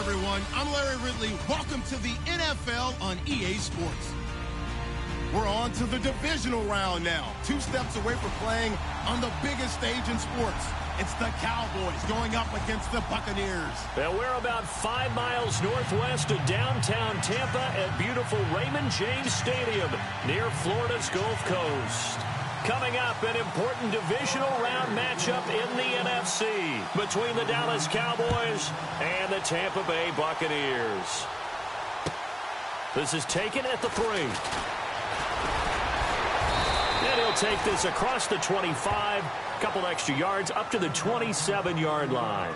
everyone. I'm Larry Ridley. Welcome to the NFL on EA Sports. We're on to the divisional round now. 2 steps away from playing on the biggest stage in sports. It's the Cowboys going up against the Buccaneers. Well, we're about 5 miles northwest of downtown Tampa at beautiful Raymond James Stadium near Florida's Gulf Coast. Coming up, an important divisional round matchup in the NFC between the Dallas Cowboys and the Tampa Bay Buccaneers. This is taken at the 3. And he'll take this across the 25, a couple extra yards up to the 27-yard line.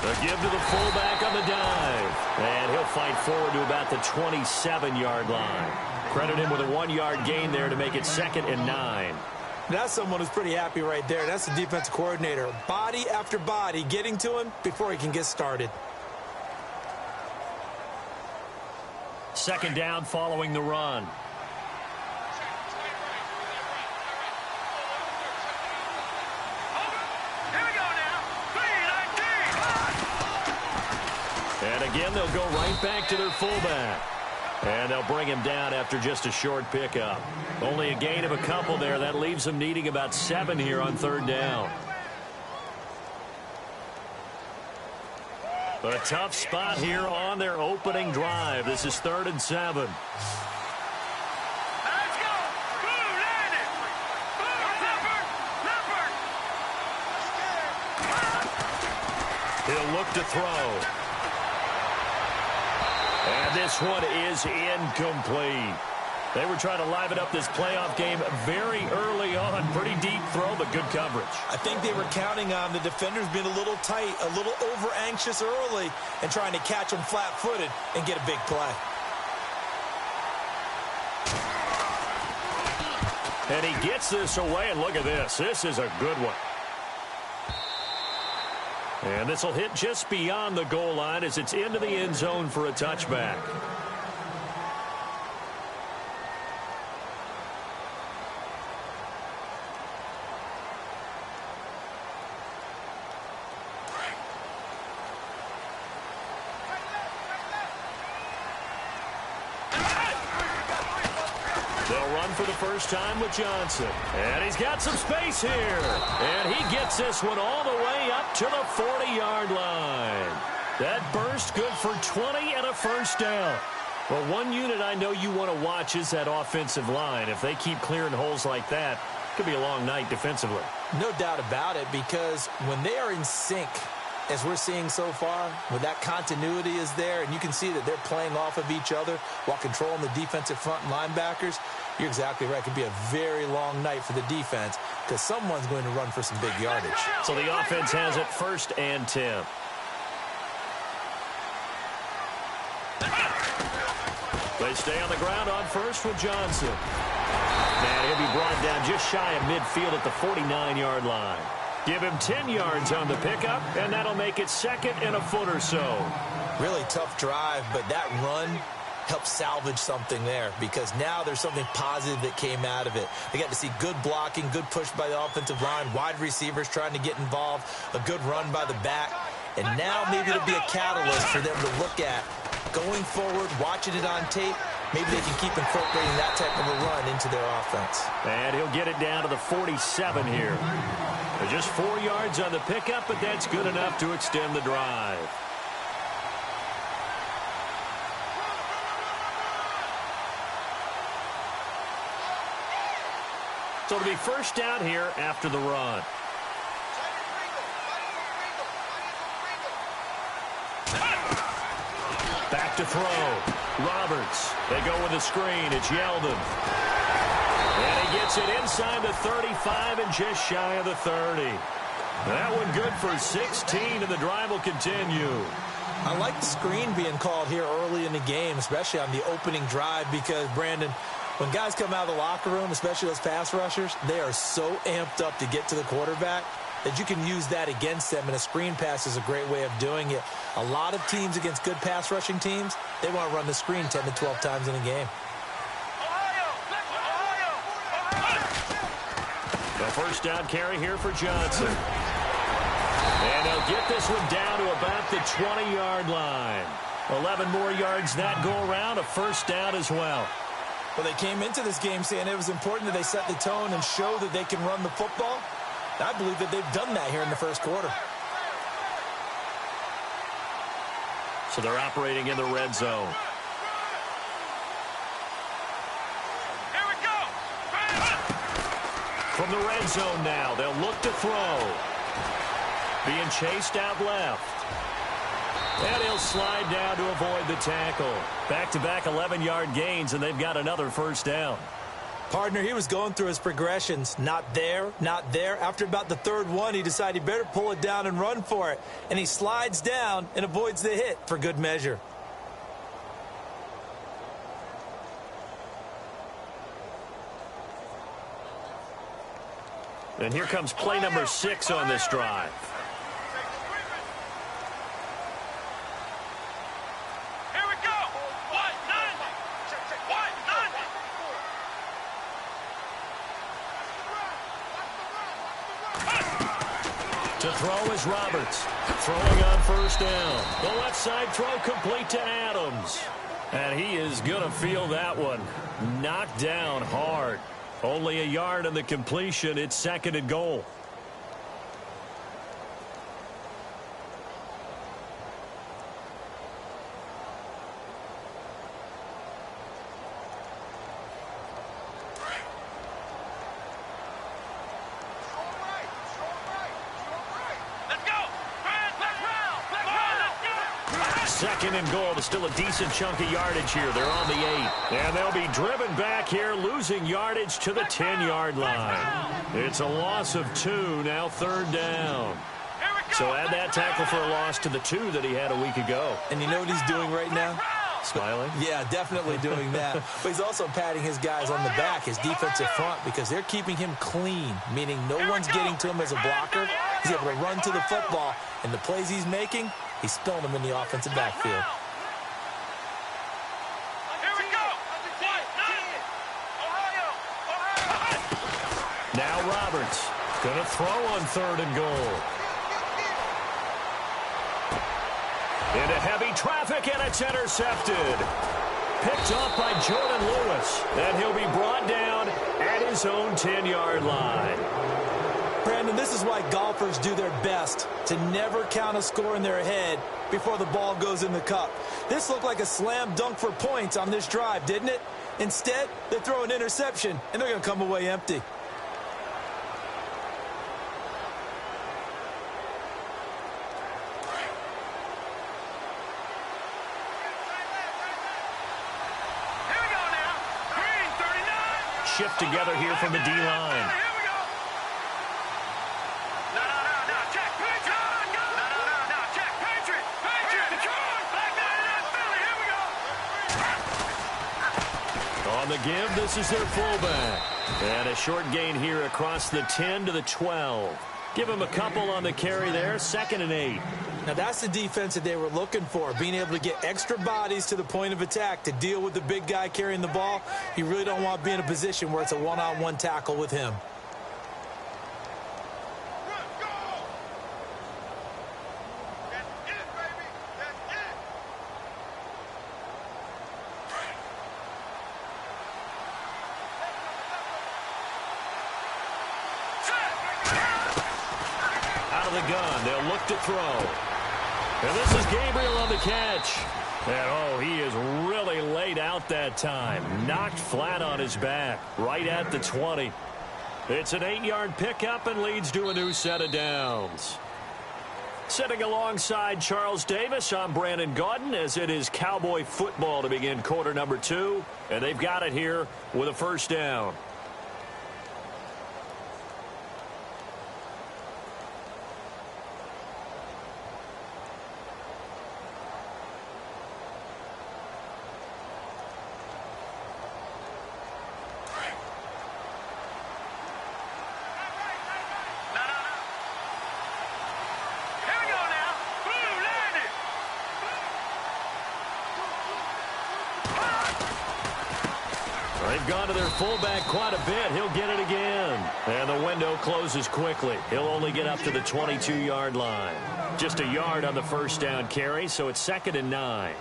A give to the fullback on the dive. And he'll fight forward to about the 27-yard line. Credit him with a 1-yard gain there to make it 2nd and 9. That's someone who's pretty happy right there. That's the defensive coordinator. Body after body getting to him before he can get started. 2nd down following the run. And again, they'll go right back to their fullback. And they'll bring him down after just a short pickup. Only a gain of a couple there. That leaves them needing about 7 here on 3rd down. A tough spot here on their opening drive. This is 3rd and 7. He'll look to throw. And this one is incomplete. They were trying to liven up this playoff game very early on. Pretty deep throw, but good coverage. I think they were counting on the defenders being a little tight, a little over-anxious early, and trying to catch them flat-footed and get a big play. And he gets this away, and look at this. This is a good one. And this will hit just beyond the goal line as it's into the end zone for a touchback. They'll run for the first time with Johnson. And he's got some space here. And he gets this one all the way up to the 40-yard line. That burst good for 20 and a first down. Well, one unit I know you want to watch is that offensive line. If they keep clearing holes like that, it could be a long night defensively. No doubt about it, because when they are in sync, as we're seeing so far, when that continuity is there, and you can see that they're playing off of each other while controlling the defensive front and linebackers, you're exactly right. It could be a very long night for the defense because someone's going to run for some big yardage. So the offense has it 1st and 10. They stay on the ground on first with Johnson. And he'll be brought down just shy of midfield at the 49-yard line. Give him 10 yards on the pickup, and that'll make it 2nd and a foot or so. Really tough drive, but that run helped salvage something there because now there's something positive that came out of it. They got to see good blocking, good push by the offensive line, wide receivers trying to get involved, a good run by the back, and now maybe it'll be a catalyst for them to look at going forward, watching it on tape. Maybe they can keep incorporating that type of a run into their offense. And he'll get it down to the 47 here. Just 4 yards on the pickup, but that's good enough to extend the drive. So it'll be first down here after the run. Back to throw. Roberts. They go with a screen. It's Yeldon. And he gets it inside the 35 and just shy of the 30. That one good for 16, and the drive will continue. I like the screen being called here early in the game, especially on the opening drive, because, Brandon, when guys come out of the locker room, especially those pass rushers, they are so amped up to get to the quarterback that you can use that against them, and a screen pass is a great way of doing it. A lot of teams against good pass rushing teams, they want to run the screen 10 to 12 times in a game. The first down carry here for Johnson. And they'll get this one down to about the 20-yard line. 11 more yards that go around, a first down as well. Well, they came into this game saying it was important that they set the tone and show that they can run the football. I believe that they've done that here in the first quarter. So they're operating in the red zone. Here we go. From the red zone now, they'll look to throw. Being chased out left. And he'll slide down to avoid the tackle. Back-to-back 11-yard gains, and they've got another first down. Partner, he was going through his progressions. Not there, not there. After about the third one, he decided he better pull it down and run for it. And he slides down and avoids the hit for good measure. And here comes play number 6 on this drive. To throw is Roberts. Throwing on first down. The left side throw complete to Adams. And he is going to feel that one. Knocked down hard. Only a yard on the completion. It's second and goal. Second and goal. It's still a decent chunk of yardage here. They're on the 8. And they'll be driven back here, losing yardage to the 10-yard line. It's a loss of 2, now third down. So add that tackle for a loss to the 2 that he had a week ago. And you know what he's doing right now? Smiling? Yeah, definitely doing that. But he's also patting his guys on the back, his defensive front, because they're keeping him clean, meaning no one's getting to him as a blocker. He's able to run to the football, and the plays he's making, he's spilling them in the offensive backfield. Now Roberts going to throw on third and goal. Into heavy traffic, and it's intercepted. Picked off by Jordan Lewis, and he'll be brought down at his own 10-yard line. Brandon, this is why golfers do their best to never count a score in their head before the ball goes in the cup. This looked like a slam dunk for points on this drive, didn't it? Instead, they throw an interception, and they're going to come away empty. Shift together here from the D-line. On the give, this is their fullback. And a short gain here across the 10 to the 12. Give him a couple on the carry there, 2nd and 8. Now, that's the defense that they were looking for, being able to get extra bodies to the point of attack to deal with the big guy carrying the ball. You really don't want to be in a position where it's a one-on-one tackle with him. Out of the gun, they'll look to throw. And this is Gabriel on the catch. And, oh, he is really laid out that time. Knocked flat on his back, right at the 20. It's an 8-yard pickup and leads to a new set of downs. Sitting alongside Charles Davis, I'm Brandon Gaudin, as it is Cowboy football to begin quarter number 2. And they've got it here with a first down. They've gone to their fullback quite a bit. He'll get it again. And the window closes quickly. He'll only get up to the 22-yard line. Just a yard on the first down carry, so it's 2nd and 9.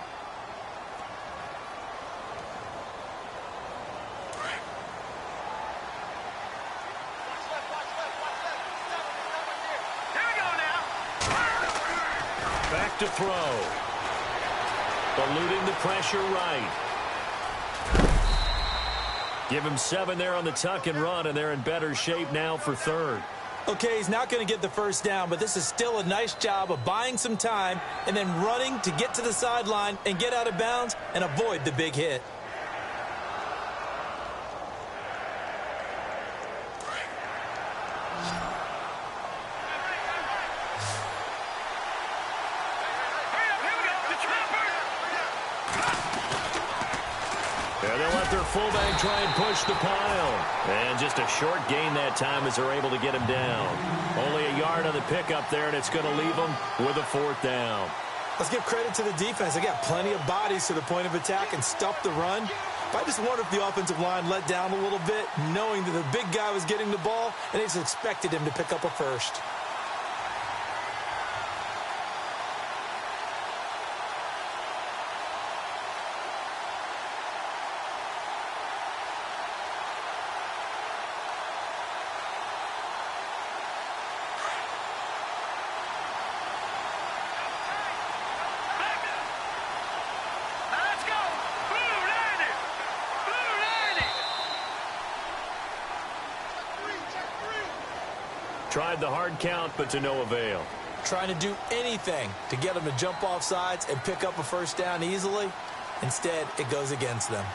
Back to throw. Eluding the pressure right. Give him 7 there on the tuck and run, and they're in better shape now for 3rd. Okay, he's not going to get the first down, but this is still a nice job of buying some time and then running to get to the sideline and get out of bounds and avoid the big hit. And they'll let their fullback try and push the pile. And just a short gain that time as they're able to get him down. Only a yard on the pickup there, and it's going to leave them with a 4th down. Let's give credit to the defense. They got plenty of bodies to the point of attack and stuffed the run. But I just wonder if the offensive line let down a little bit, knowing that the big guy was getting the ball, and they just expected him to pick up a first. Tried the hard count, but to no avail. Trying to do anything to get them to jump off sides and pick up a first down easily. Instead, it goes against them.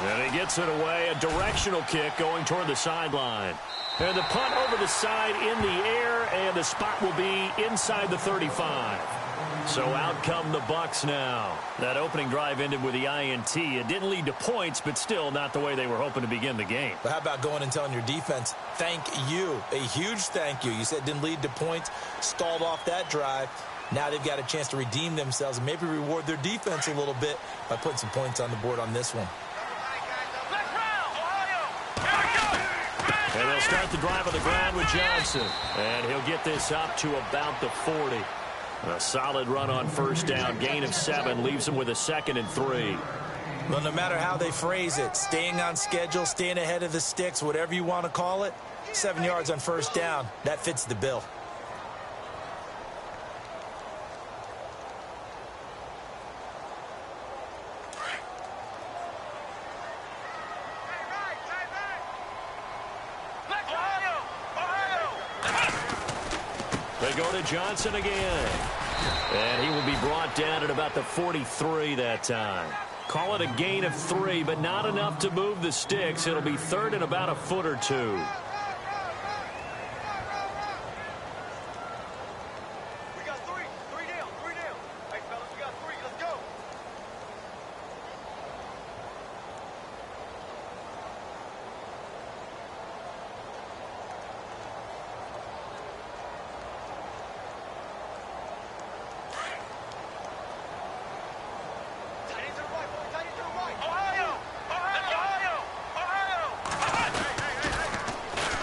And he gets it away. A directional kick going toward the sideline. And the punt over the side in the air, and the spot will be inside the 35. So out come the Bucs now. That opening drive ended with the INT. It didn't lead to points, but still not the way they were hoping to begin the game. But how about going and telling your defense, thank you, a huge thank you. You said it didn't lead to points, stalled off that drive. Now they've got a chance to redeem themselves and maybe reward their defense a little bit by putting some points on the board on this one. And they'll start the drive on the ground with Johnson. And he'll get this up to about the 40. A solid run on first down. Gain of 7 leaves them with a 2nd and 3. Well, no matter how they phrase it, staying on schedule, staying ahead of the sticks, whatever you want to call it, 7 yards on first down, that fits the bill. They go to Johnson again. And he will be brought down at about the 43 that time. Call it a gain of 3, but not enough to move the sticks. It'll be 3rd and about a foot or 2. We got 3. 3 down. 3 down. Hey, fellas, we got 3. Let's go.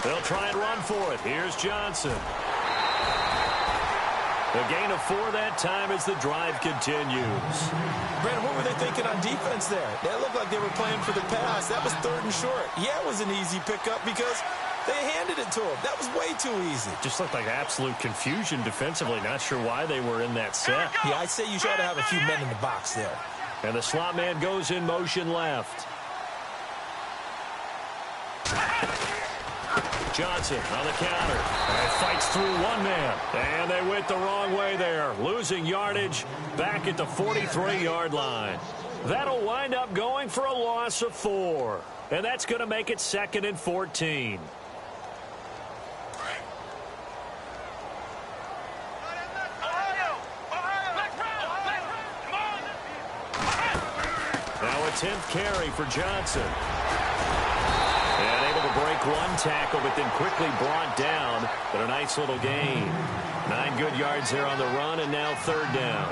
They'll try and run for it. Here's Johnson. A gain of 4 that time as the drive continues. Brandon, what were they thinking on defense there? That looked like they were playing for the pass. That was 3rd and short. Yeah, it was an easy pickup because they handed it to him. That was way too easy. Just looked like absolute confusion defensively. Not sure why they were in that set. Yeah, I'd say you should have a few men in the box there. And the slot man goes in motion left. Johnson on the counter. And fights through one man. And they went the wrong way there. Losing yardage back at the 43-yard line. That'll wind up going for a loss of 4. And that's going to make it 2nd and 14. Now a 10th carry for Johnson. And able to break one tackle, but then quickly brought down. But a nice little gain. 9 good yards there on the run, and now third down.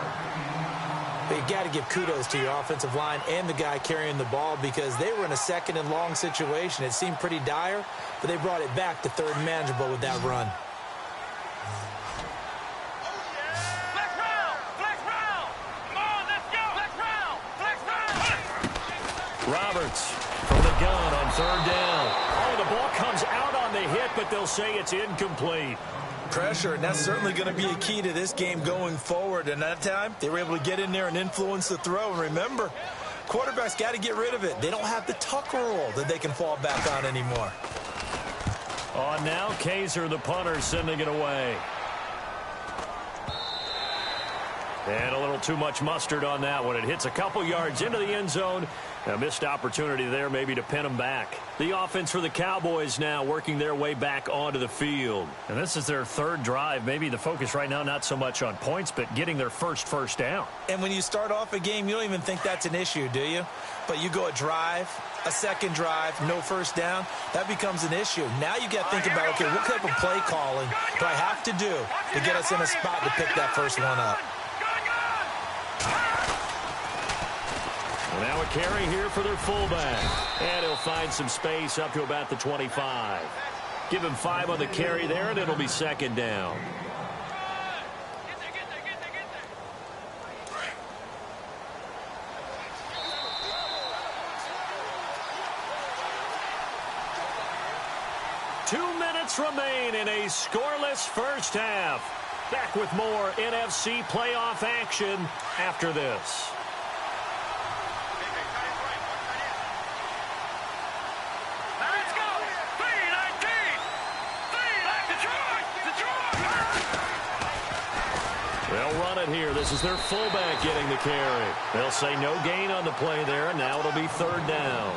But you got to give kudos to your offensive line and the guy carrying the ball because they were in a second and long situation. It seemed pretty dire, but they brought it back to third and manageable with that run. Flex round! Flex round! Come on, let's go! Flex round! Flex round! Roberts from the gun on third down. Oh, the ball comes out on the hit, but they'll say it's incomplete. Pressure, and that's certainly going to be a key to this game going forward. And that time, they were able to get in there and influence the throw. And remember, quarterbacks got to get rid of it. They don't have the tuck roll that they can fall back on anymore. On now, Kaiser, the punter, sending it away. And a little too much mustard on that one. It hits a couple yards into the end zone. A missed opportunity there maybe to pin them back. The offense for the Cowboys now working their way back onto the field. And this is their third drive. Maybe the focus right now not so much on points, but getting their first down. And when you start off a game, you don't even think that's an issue, do you? But you go a drive, a second drive, no first down, that becomes an issue. Now you got to think about, okay, what type of play calling do I have to do to get us in a spot to pick that first one up? Now a carry here for their fullback. And he'll find some space up to about the 25. Give him 5 on the carry there, and it'll be second down. Two minutes remain in a scoreless first half. Back with more NFC playoff action after this. They'll run it here. This is their fullback getting the carry. They'll say no gain on the play there, and now it'll be third down.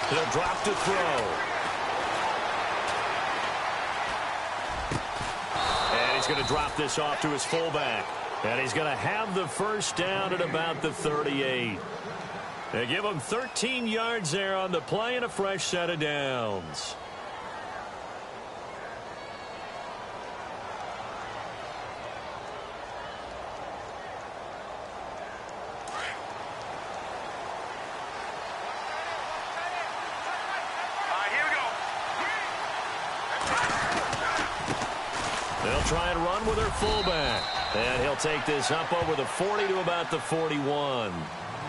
He'll drop to throw. And he's going to drop this off to his fullback. And he's going to have the first down at about the 38. They give him 13 yards there on the play and a fresh set of downs. They'll try and run with their fullback. And he'll take this up over the 40 to about the 41.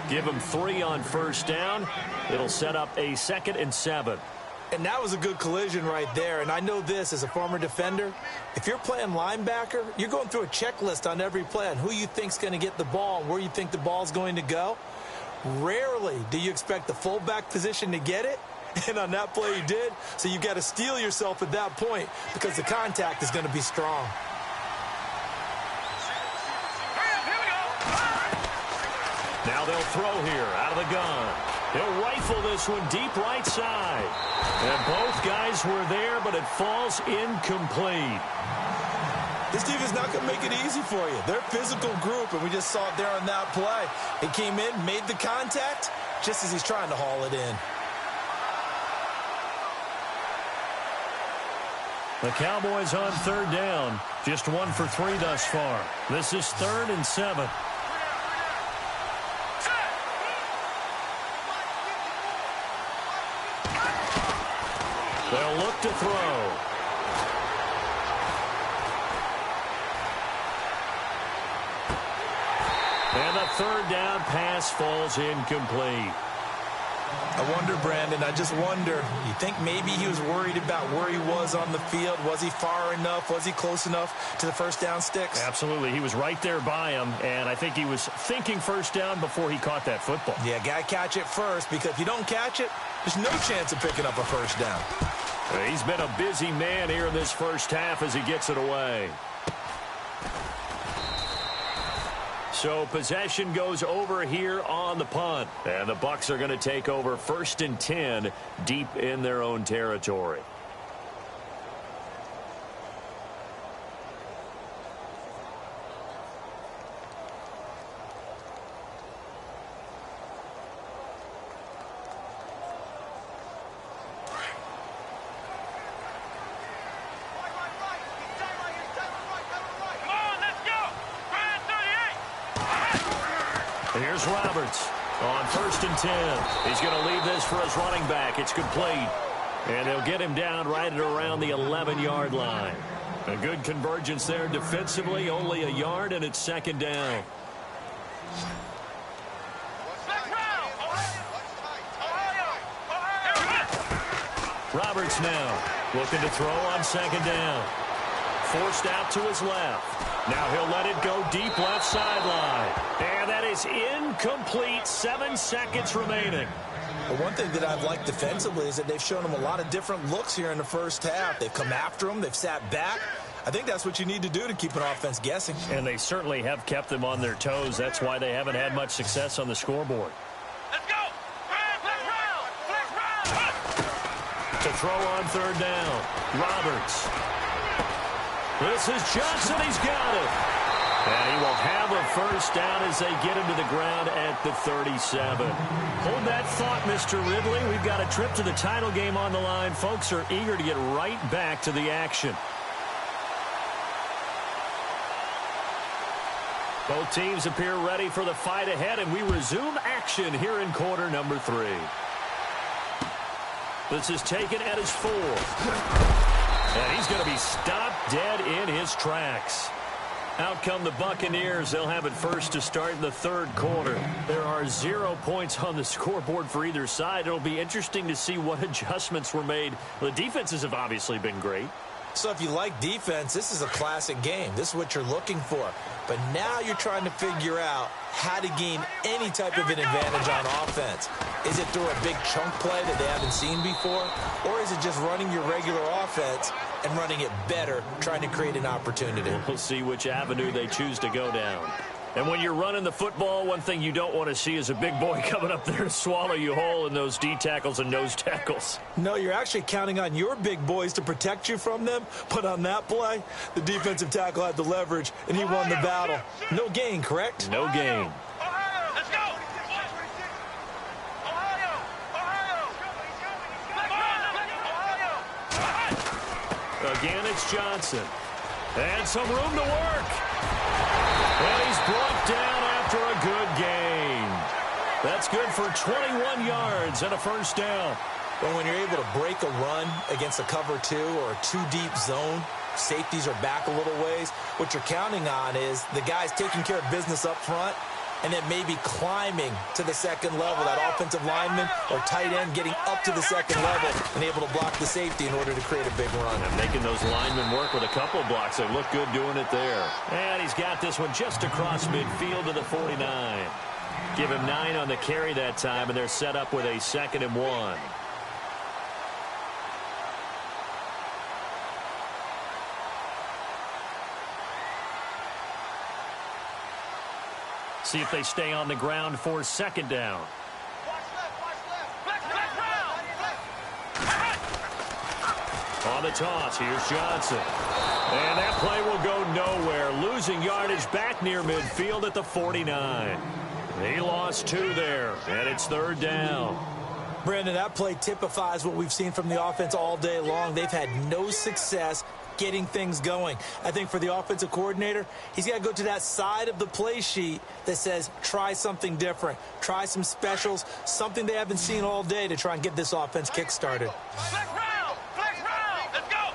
Give him 3 on first down. It'll set up a 2nd and 7. And that was a good collision right there. And I know this as a former defender. If you're playing linebacker, you're going through a checklist on every play on who you think's going to get the ball and where you think the ball's going to go. Rarely do you expect the fullback position to get it. And on that play he did. So you've got to steel yourself at that point because the contact is going to be strong. Now they'll throw here out of the gun. He'll rifle this one deep right side. And both guys were there, but it falls incomplete. This team is not going to make it easy for you. They're a physical group, and we just saw it there on that play. He came in, made the contact, just as he's trying to haul it in. The Cowboys on third down. Just 1 for 3 thus far. This is 3rd and 7. They'll look to throw. And the third down pass falls incomplete. I wonder, Brandon, I just wonder, you think maybe he was worried about where he was on the field? Was he far enough? Was he close enough to the first down sticks? Absolutely. He was right there by him, and I think he was thinking first down before he caught that football. Yeah, got to catch it first, because if you don't catch it, there's no chance of picking up a first down. He's been a busy man here in this first half as he gets it away. So possession goes over here on the punt. And the Bucs are going to take over 1st and 10 deep in their own territory. Here's Roberts on 1st and 10. He's going to leave this for his running back. It's complete. And they'll get him down right at around the 11-yard line. A good convergence there defensively, only a yard, and it's 2nd down. Roberts now looking to throw on 2nd down. Forced out to his left. Now he'll let it go deep left sideline. And that is incomplete. 7 seconds remaining. But one thing that I've liked defensively is that they've shown him a lot of different looks here in the first half. They've come after him. They've sat back. I think that's what you need to do to keep an offense guessing. And they certainly have kept them on their toes. That's why they haven't had much success on the scoreboard. Let's go. Flex round. To throw on 3rd down. Roberts. This is Johnson. He's got it. And he will have a 1st down as they get him to the ground at the 37. Hold that thought, Mr. Ridley. We've got a trip to the title game on the line. Folks are eager to get right back to the action. Both teams appear ready for the fight ahead, and we resume action here in quarter number 3. This is taken at his 4. And he's going to be stopped dead in his tracks. Out come the Buccaneers. They'll have it first to start in the 3rd quarter. There are 0 points on the scoreboard for either side. It'll be interesting to see what adjustments were made. The defenses have obviously been great. So if you like defense, this is a classic game. This is what you're looking for. But now you're trying to figure out how to gain any type of an advantage on offense. Is it through a big chunk play that they haven't seen before? Or is it just running your regular offense and running it better, trying to create an opportunity? We'll see which avenue they choose to go down. And when you're running the football, one thing you don't want to see is a big boy coming up there to swallow you whole in those D tackles and nose tackles. No, you're actually counting on your big boys to protect you from them. But on that play, the defensive tackle had the leverage, and he won the battle. No gain, correct? No gain. Let's go. Again, it's Johnson. And some room to work. And he's brought down after a good gain. That's good for 21 yards and a 1st down. But when you're able to break a run against a cover 2 or a 2-deep zone, safeties are back a little ways. What you're counting on is the guys taking care of business up front and then maybe climbing to the 2nd level, that offensive lineman or tight end getting up to the 2nd level and able to block the safety in order to create a big run. And making those linemen work with a couple of blocks. They look good doing it there. And he's got this one just across midfield to the 49. Give him 9 on the carry that time, and they're set up with a 2nd and 1. See if they stay on the ground for 2nd down. On the toss, here's Johnson. And that play will go nowhere. Losing yardage back near midfield at the 49. He lost 2 there, and it's 3rd down. Brandon, that play typifies what we've seen from the offense all day long. They've had no success getting things going. I think for the offensive coordinator, he's got to go to that side of the play sheet that says try something different, try some specials, something they haven't seen all day to try and get this offense kick-started. Flex round! Let's go!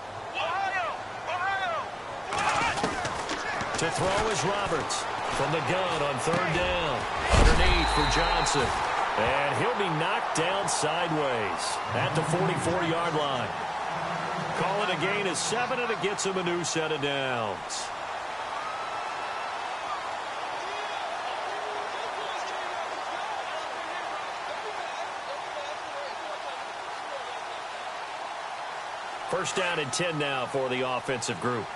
To throw is Roberts from the gun on 3rd down. Underneath for Johnson. And he'll be knocked down sideways at the 44-yard line. Call it a gain of 7, and it gets him a new set of downs. First down and 10 now for the offensive group.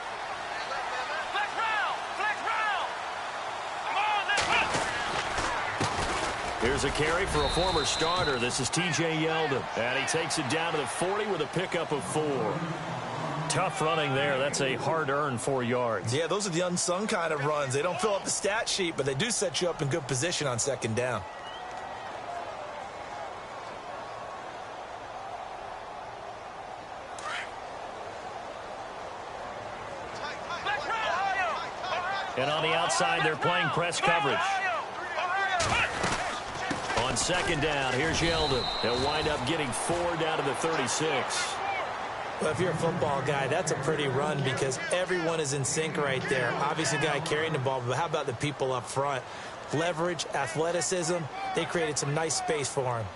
Flex round! Come on, let's go! Here's a carry for a former starter. This is T.J. Yeldon. And he takes it down to the 40 with a pickup of 4. Tough running there. That's a hard-earned 4 yards. Yeah, those are the unsung kind of runs. They don't fill up the stat sheet, but they do set you up in good position on 2nd down. And on the outside, they're playing press coverage. On second down, here's Yeldon. He'll wind up getting 4 down to the 36. Well, if you're a football guy, that's a pretty run because everyone is in sync right there. Obviously, the guy carrying the ball, but how about the people up front? Leverage, athleticism, they created some nice space for him.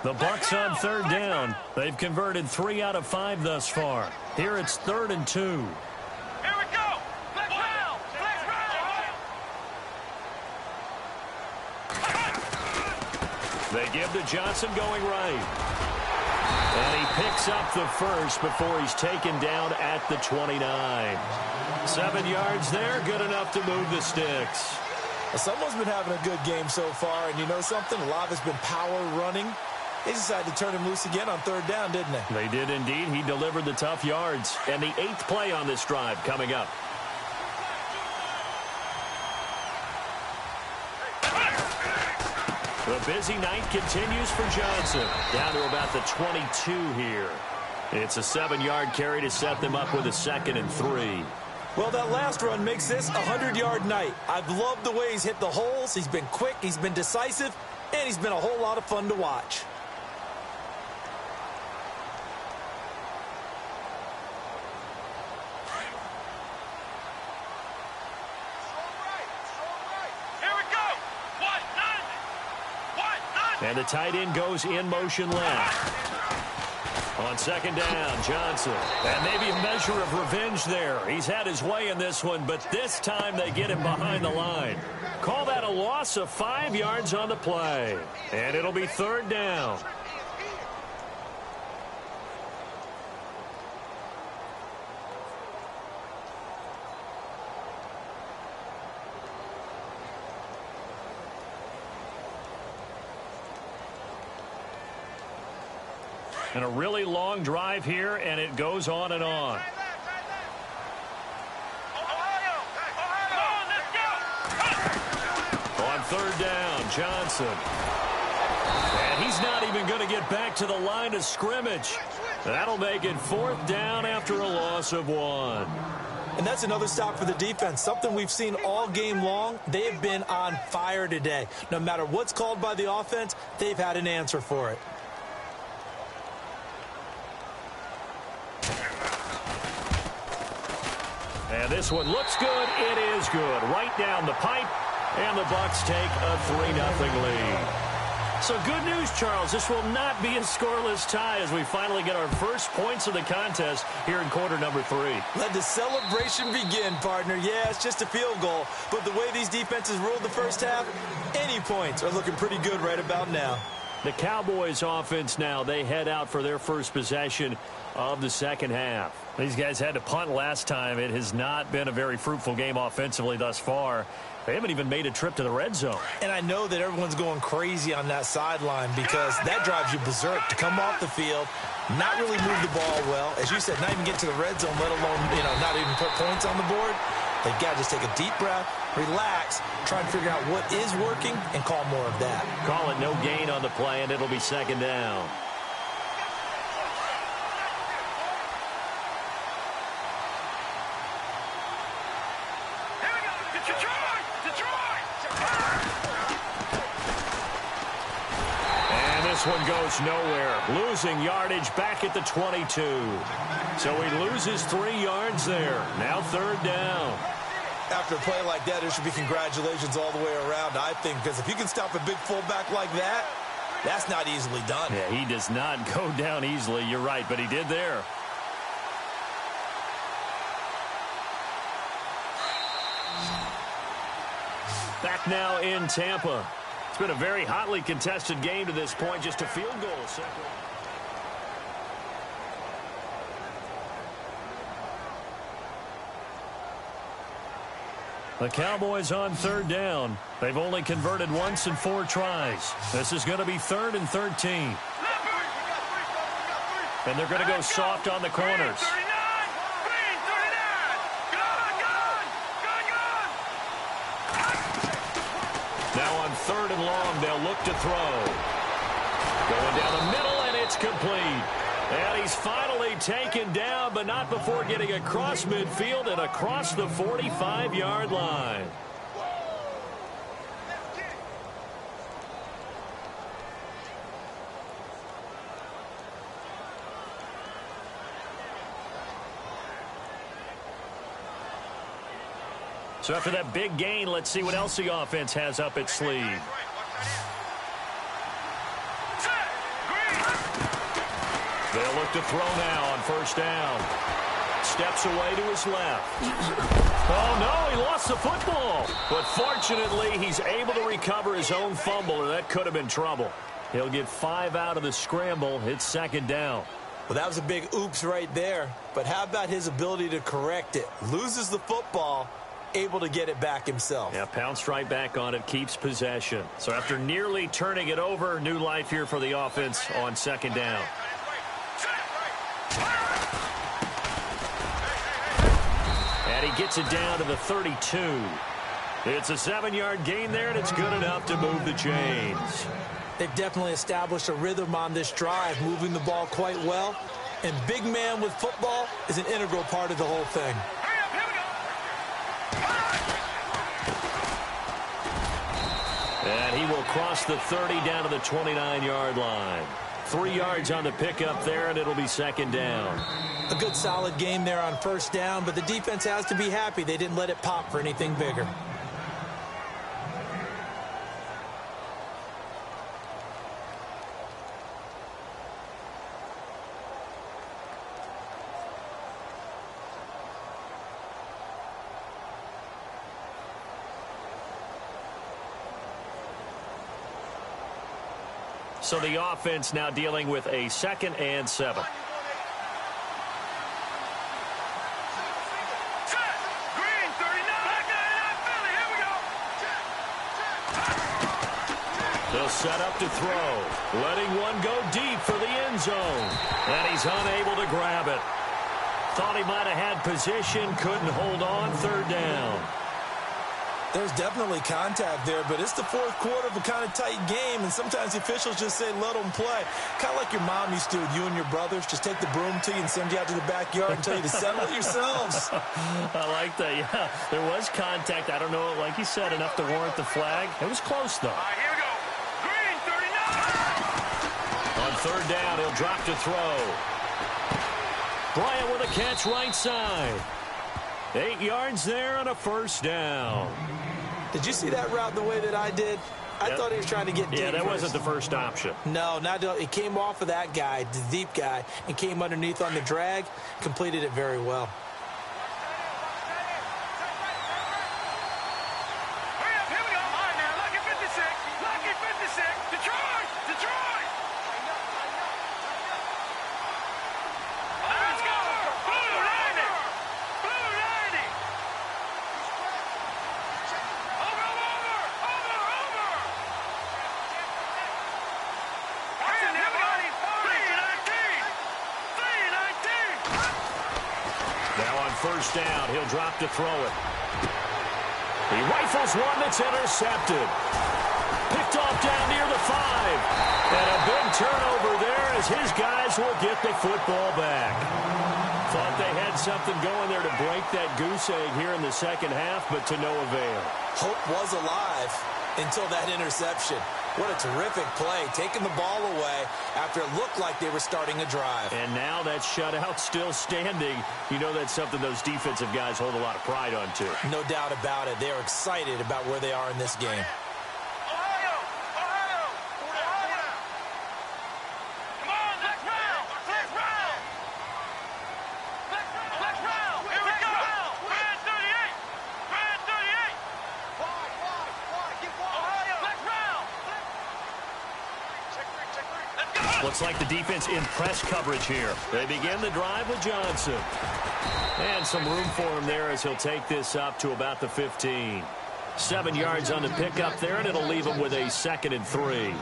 The Bucs on third down. They've converted 3 out of 5 thus far. Here it's 3rd and 2. Here we go. Flex round. Flex round. They give to Johnson going right. And he picks up the first before he's taken down at the 29. 7 yards there, good enough to move the sticks. Well, someone's been having a good game so far, and you know something? A lot has been power running. They decided to turn him loose again on third down, didn't they? They did indeed. He delivered the tough yards. And the 8th play on this drive coming up. The busy night continues for Johnson. Down to about the 22 here. It's a 7-yard carry to set them up with a 2nd and 3. Well, that last run makes this a 100-yard night. I've loved the way he's hit the holes. He's been quick, he's been decisive, and he's been a whole lot of fun to watch. And the tight end goes in motion left. On second down, Johnson. And maybe a measure of revenge there. He's had his way in this one, but this time they get him behind the line. Call that a loss of 5 yards on the play. And it'll be 3rd down. And a really long drive here, and it goes on and on. On third down, Johnson. And he's not even going to get back to the line of scrimmage. That'll make it 4th down after a loss of 1. And that's another stop for the defense, something we've seen all game long. They have been on fire today. No matter what's called by the offense, they've had an answer for it. And this one looks good. It is good. Right down the pipe. And the Bucs take a 3-0 lead. So good news, Charles. This will not be a scoreless tie as we finally get our first points of the contest here in quarter number 3. Let the celebration begin, partner. Yeah, it's just a field goal. But the way these defenses ruled the first half, any points are looking pretty good right about now. The Cowboys offense now, they head out for their first possession of the second half. These guys had to punt last time. It has not been a very fruitful game offensively thus far. They haven't even made a trip to the red zone. And I know that everyone's going crazy on that sideline because that drives you berserk to come off the field, not really move the ball well. As you said, not even get to the red zone, let alone, not even put points on the board. They've got to just take a deep breath, relax, try and figure out what is working, and call more of that. Call it no gain on the play, and it'll be second down. And this one goes nowhere. Losing yardage back at the 22. So he loses 3 yards there. Now third down. After a play like that, there should be congratulations all the way around, I think, because if you can stop a big fullback like that, that's not easily done. Yeah, he does not go down easily. You're right, but he did there. Back now in Tampa. It's been a very hotly contested game to this point. Just a field goal. The Cowboys on third down. They've only converted once in 4 tries. This is going to be 3rd and 13. And they're going to go soft on the corners. Now on 3rd and long, they'll look to throw. Going down the middle, and it's complete. And he's finally taken down, but not before getting across midfield and across the 45-yard line. So after that big gain, let's see what else the offense has up its sleeve. They'll look to throw now on first down. Steps away to his left. Oh, no, he lost the football. But fortunately, he's able to recover his own fumble, or that could have been trouble. He'll get 5 out of the scramble. It's second down. Well, that was a big oops right there. But how about his ability to correct it? Loses the football, able to get it back himself. Yeah, pounced right back on it, keeps possession. So after nearly turning it over, new life here for the offense on second down. And he gets it down to the 32. It's a 7-yard gain there, and it's good enough to move the chains. They've definitely established a rhythm on this drive, moving the ball quite well. And big man with football is an integral part of the whole thing. And he will cross the 30 down to the 29-yard line. 3 yards on the pickup there, and it'll be second down. A good solid game there on first down, but the defense has to be happy they didn't let it pop for anything bigger. So the offense now dealing with a 2nd and 7. They'll set up to throw, letting one go deep for the end zone. And he's unable to grab it. Thought he might have had position, couldn't hold on, third down. There's definitely contact there, but it's the fourth quarter of a kind of tight game, and sometimes the officials just say, let them play. Kind of like your mom used to with you and your brothers. Just take the broom to you and send you out to the backyard and tell you to settle it yourselves. I like that, yeah. There was contact. I don't know, like you said, enough to warrant the flag. It was close, though. All right, here we go. Green, 39. On third down, he'll drop to throw. Bryant with a catch right side. 8 yards there and a first down. Did you see that route the way that I did? I thought he was trying to get deep. Yeah, that first. wasn't the first option. No, not it came off of that guy, the deep guy, and came underneath on the drag, completed it very well. Hurry up, here we go. All right, now, lucky 56. Lucky 56. Detroit! Detroit! All right, let's go. Blue 90. Blue 90. Over. That's in there, buddy. 319. Now on first down, he'll drop to throw it. He rifles one that's intercepted. Picked off down near the 5. And a big turnover there as his guys will get the football back. Thought they had something going there to break that goose egg here in the second half, but to no avail. Hope was alive until that interception. What a terrific play, taking the ball away after it looked like they were starting a drive. And now that shutout still standing. You know that's something those defensive guys hold a lot of pride on, too. No doubt about it. They're excited about where they are in this game. Ohio! Come on, next round! Next round! Next round! Here we go! Brand 38! Brand 38! Ohio! Next round! Let's go! Looks like the defense in press coverage here. They begin the drive with Johnson. And some room for him there as he'll take this up to about the 15. 7 yards on the pickup there, and it'll leave him with a 2nd and 3.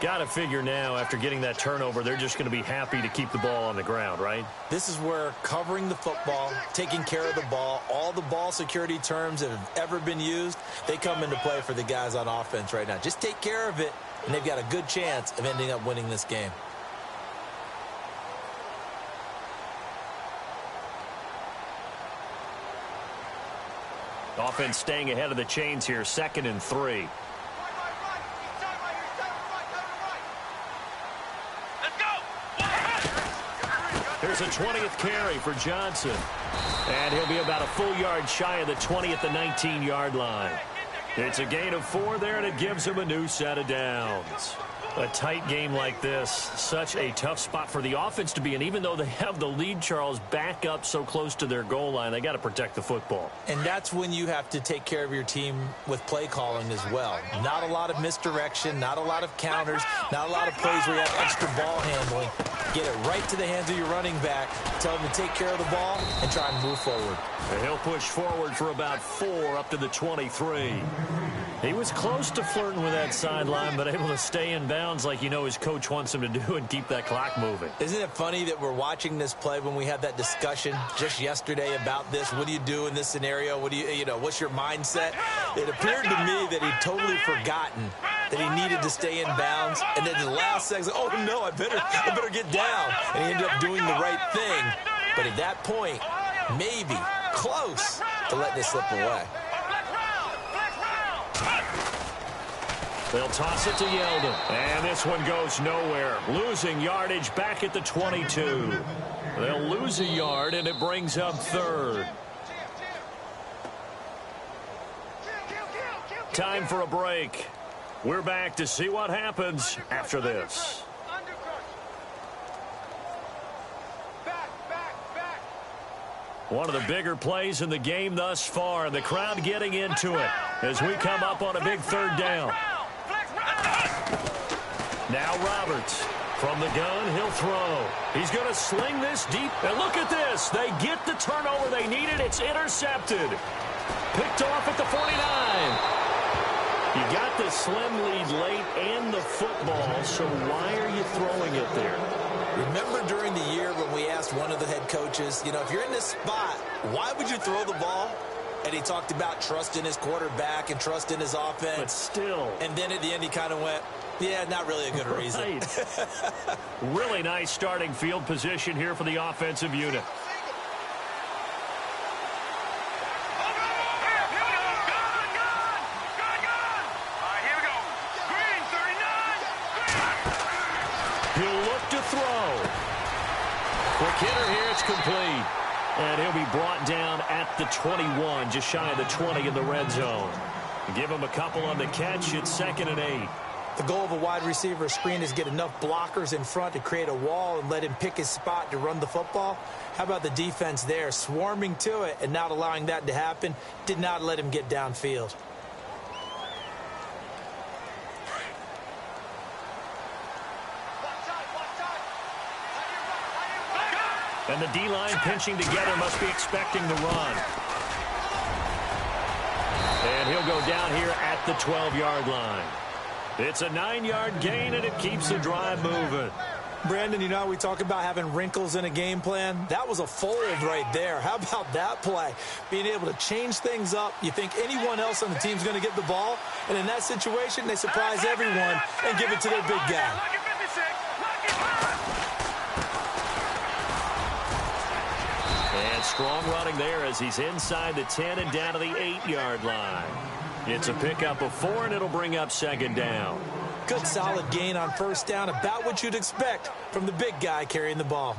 Got to figure now, after getting that turnover, they're just going to be happy to keep the ball on the ground, right? This is where covering the football, taking care of the ball, all the ball security terms that have ever been used, they come into play for the guys on offense right now. Just take care of it, and they've got a good chance of ending up winning this game. Offense staying ahead of the chains here, 2nd and 3. Here's a 20th carry for Johnson. And he'll be about a full yard shy of the 20 at the 19-yard line. It's a gain of 4 there, and it gives him a new set of downs. A tight game like this, such a tough spot for the offense to be in. Even though they have the lead, Charles, back up so close to their goal line, they got to protect the football. And that's when you have to take care of your team with play calling as well. Not a lot of misdirection, not a lot of counters, not a lot of plays where you have extra ball handling. Get it right to the hands of your running back, tell him to take care of the ball, and try and move forward. And he'll push forward for about 4 up to the 23. He was close to flirting with that sideline, but able to stay in bounds like his coach wants him to do and keep that clock moving. Isn't it funny that we're watching this play when we had that discussion just yesterday about this? What do you do in this scenario? What do what's your mindset? It appeared to me that he'd totally forgotten that he needed to stay in bounds, and then the last second, oh no, I better get down. And he ended up doing the right thing. But at that point, maybe close to letting it slip away. They'll toss it to Yeldon. And this one goes nowhere. Losing yardage back at the 22. They'll lose a yard, and it brings up 3rd. Time for a break. We're back to see what happens after this. One of the bigger plays in the game thus far, and the crowd getting into it as we come up on a big 3rd down. Now Roberts from the gun, he'll throw. He's going to sling this deep, and look at this. They get the turnover they needed. It's intercepted. Picked off at the 49. You got the slim lead late and the football, so why are you throwing it there? Remember during the year when we asked one of the head coaches, if you're in this spot, why would you throw the ball? And he talked about trust in his quarterback and trust in his offense. But still. And then at the end he kind of went, yeah, not really a good reason. Right. Really nice starting field position here for the offensive unit. He'll look to throw. Quick hitter here, it's complete. And he'll be brought down at the 21, just shy of the 20 in the red zone. Give him a couple on the catch. It's 2nd and 8. The goal of a wide receiver screen is get enough blockers in front to create a wall and let him pick his spot to run the football. How about the defense there, swarming to it and not allowing that to happen? Did not let him get downfield. And the D-line pinching together, must be expecting the run. And he'll go down here at the 12-yard line. It's a 9-yard gain, and it keeps the drive moving. Brandon, how we talk about having wrinkles in a game plan? That was a fold right there. How about that play? Being able to change things up. You think anyone else on the team's going to get the ball, and in that situation, they surprise everyone and give it to their big guy. And strong running there as he's inside the 10 and down to the 8-yard line. It's a pickup of 4, and it'll bring up 2nd down. Good solid gain on 1st down, about what you'd expect from the big guy carrying the ball.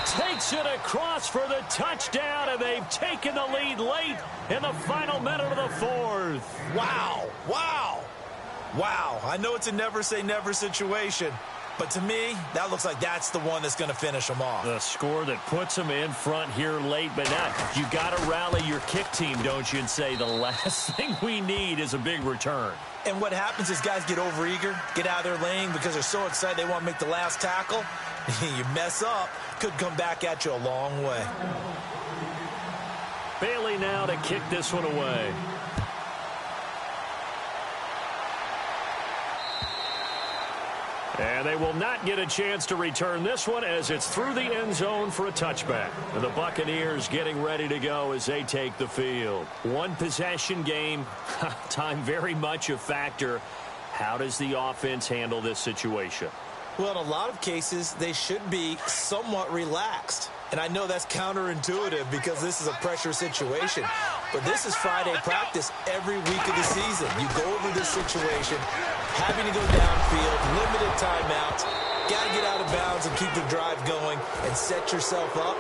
Takes it across for the touchdown, and they've taken the lead late in the final minute of the 4th. Wow, wow, wow. I know it's a never-say-never situation, but to me, that looks like that's the one that's going to finish them off. The score that puts them in front here late, but now you got to rally your kick team, don't you, and say the last thing we need is a big return. And what happens is guys get overeager, get out of their lane because they're so excited they want to make the last tackle. You mess up, could come back at you a long way. Bailey now to kick this one away. And they will not get a chance to return this one as it's through the end zone for a touchback. And the Buccaneers getting ready to go as they take the field. One possession game, time very much a factor. How does the offense handle this situation? Well, in a lot of cases, they should be somewhat relaxed. And I know that's counterintuitive because this is a pressure situation. But this is Friday practice every week of the season. You go over this situation, having to go downfield, limited timeouts, got to get out of bounds and keep the drive going and set yourself up.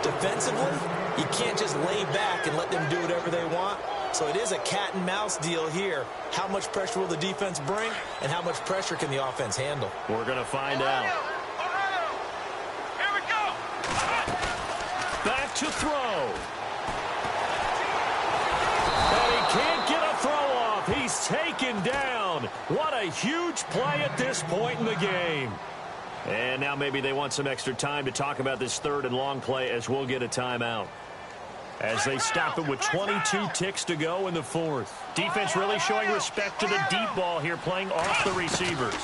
Defensively, you can't just lay back and let them do whatever they want. So it is a cat and mouse deal here. How much pressure will the defense bring and how much pressure can the offense handle? We're going to find out. Here we go. Back to throw. And he can't get a throw off. He's taken down. What a huge play at this point in the game. And now maybe they want some extra time to talk about this third and long play as we'll get a timeout. As they stop it with 22 ticks to go in the fourth. Defense really showing respect to the deep ball here, playing off the receivers.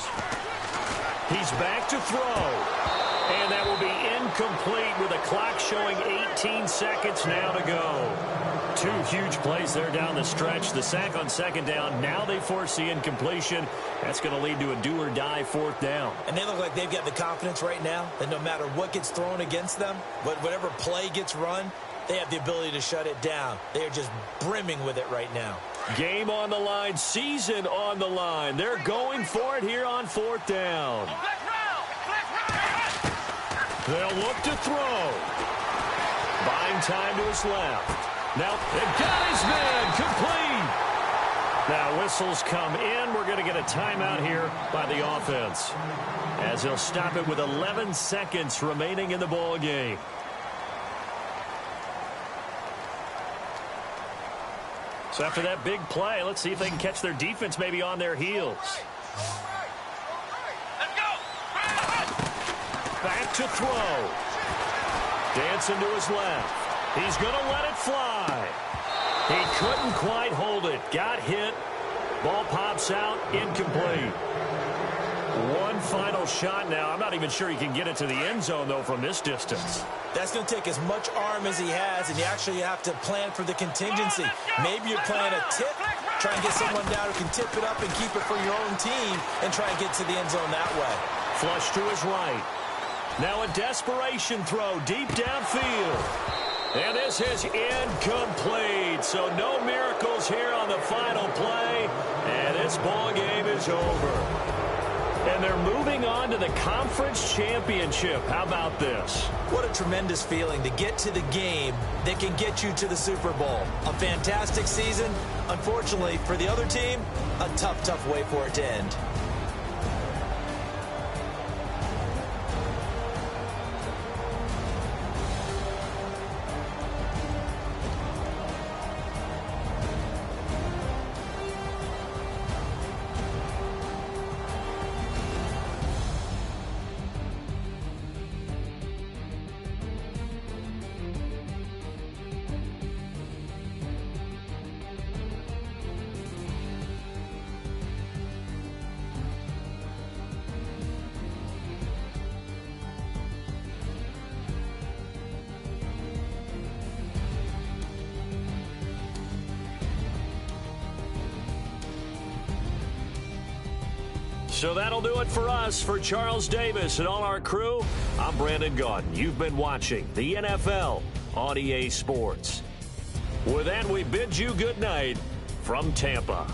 He's back to throw. And that will be incomplete with a clock showing 18 seconds now to go. Two huge plays there down the stretch. The sack on second down. Now they force the incompletion. That's going to lead to a do-or-die fourth down. And they look like they've got the confidence right now that no matter what gets thrown against them, whatever play gets run, they have the ability to shut it down. They are just brimming with it right now. Game on the line, season on the line. They're going for it here on fourth down. They'll look to throw. Buying time to his left. Now, they've got his man complete. Now, whistles come in. We're going to get a timeout here by the offense, as they'll stop it with 11 seconds remaining in the ball game. So after that big play, let's see if they can catch their defense maybe on their heels. Let's go. Back to throw. Dancing to his left. He's going to let it fly. He couldn't quite hold it. Got hit. Ball pops out. Incomplete. One final shot now. I'm not even sure he can get it to the end zone, though, from this distance. That's going to take as much arm as he has, and you actually have to plan for the contingency. Maybe you're playing a tip, try and get someone down who can tip it up and keep it for your own team and try and get to the end zone that way. Flush to his right. Now a desperation throw deep downfield. And this is incomplete. So no miracles here on the final play. And this ball game is over. And they're moving on to the conference championship. How about this? What a tremendous feeling to get to the game that can get you to the Super Bowl. A fantastic season. Unfortunately, for the other team, a tough way for it to end. So that'll do it for us. For Charles Davis and all our crew, I'm Brandon Gaudin. You've been watching the NFL on EA Sports. With that, we bid you good night from Tampa.